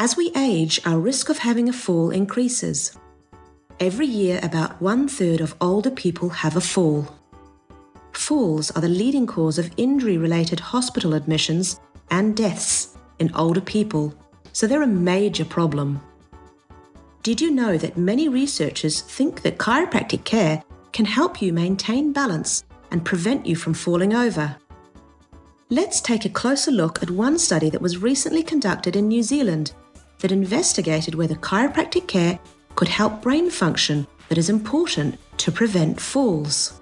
As we age, our risk of having a fall increases. Every year, about 1/3 of older people have a fall. Falls are the leading cause of injury-related hospital admissions and deaths in older people, so they're a major problem. Did you know that many researchers think that chiropractic care can help you maintain balance and prevent you from falling over? Let's take a closer look at one study that was recently conducted in New Zealand that investigated whether chiropractic care could help brain function that is important to prevent falls.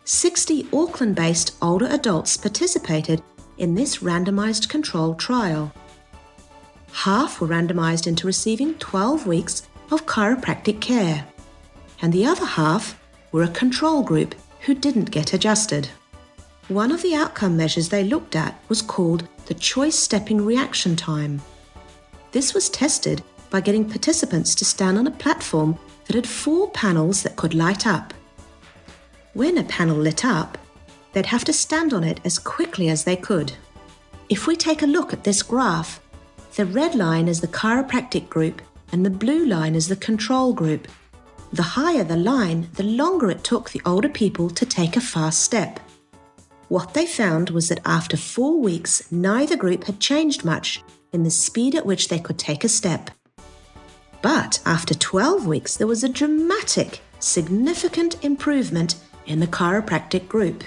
60 Auckland-based older adults participated in this randomized controlled trial. Half were randomized into receiving 12 weeks of chiropractic care, and the other half were a control group who didn't get adjusted. One of the outcome measures they looked at was called the choice stepping reaction time. This was tested by getting participants to stand on a platform that had 4 panels that could light up. When a panel lit up, they'd have to stand on it as quickly as they could. If we take a look at this graph, the red line is the chiropractic group and the blue line is the control group. The higher the line, the longer it took the older people to take a fast step. What they found was that after 4 weeks, neither group had changed much in the speed at which they could take a step. But after 12 weeks, there was a dramatic, significant improvement in the chiropractic group.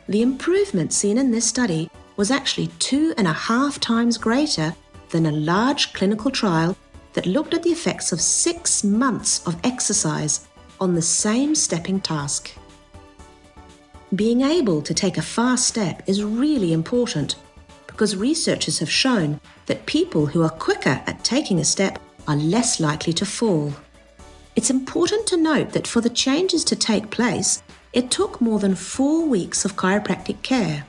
The improvement seen in this study was actually 2.5 times greater than a large clinical trial that looked at the effects of 6 months of exercise on the same stepping task. Being able to take a fast step is really important because researchers have shown that people who are quicker at taking a step are less likely to fall. It's important to note that for the changes to take place, it took more than 4 weeks of chiropractic care.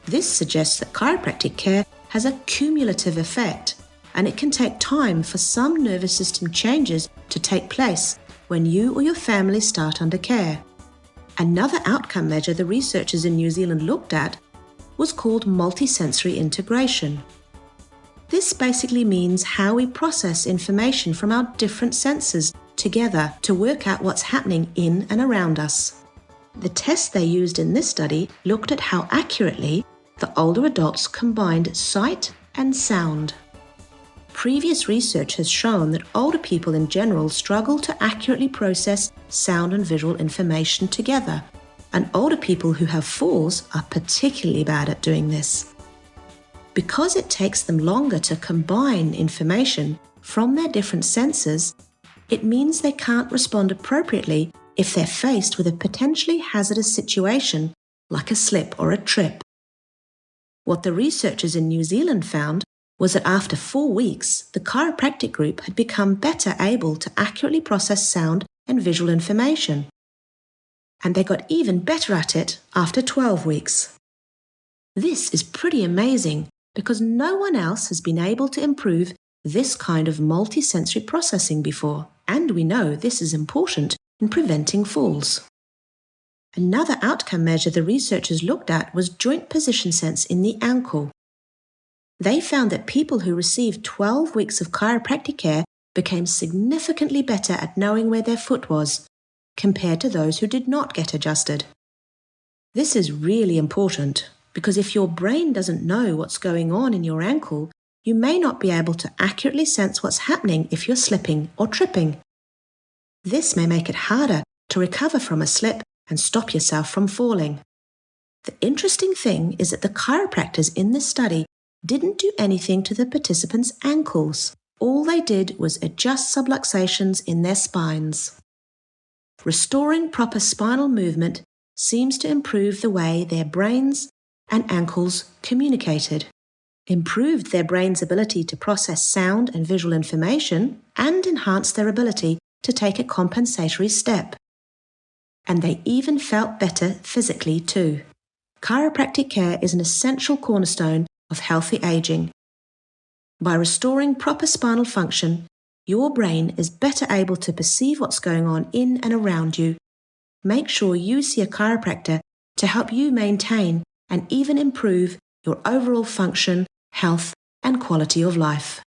This suggests that chiropractic care has a cumulative effect, and it can take time for some nervous system changes to take place when you or your family start under care. Another outcome measure the researchers in New Zealand looked at was called multisensory integration. This basically means how we process information from our different senses together to work out what's happening in and around us. The test they used in this study looked at how accurately the older adults combined sight and sound. Previous research has shown that older people in general struggle to accurately process sound and visual information together, and older people who have falls are particularly bad at doing this. Because it takes them longer to combine information from their different senses, it means they can't respond appropriately if they're faced with a potentially hazardous situation like a slip or a trip. What the researchers in New Zealand found was that after 4 weeks, the chiropractic group had become better able to accurately process sound and visual information. And they got even better at it after 12 weeks. This is pretty amazing because no one else has been able to improve this kind of multisensory processing before, and we know this is important in preventing falls. Another outcome measure the researchers looked at was joint position sense in the ankle. They found that people who received 12 weeks of chiropractic care became significantly better at knowing where their foot was, compared to those who did not get adjusted. This is really important because if your brain doesn't know what's going on in your ankle, you may not be able to accurately sense what's happening if you're slipping or tripping. This may make it harder to recover from a slip and stop yourself from falling. The interesting thing is that the chiropractors in this study didn't do anything to the participants' ankles. All they did was adjust subluxations in their spines. Restoring proper spinal movement seems to improve the way their brains and ankles communicated, improved their brain's ability to process sound and visual information, and enhanced their ability to take a compensatory step. And they even felt better physically too. Chiropractic care is an essential cornerstone of healthy aging. By restoring proper spinal function, your brain is better able to perceive what's going on in and around you. Make sure you see a chiropractor to help you maintain and even improve your overall function, health, and quality of life.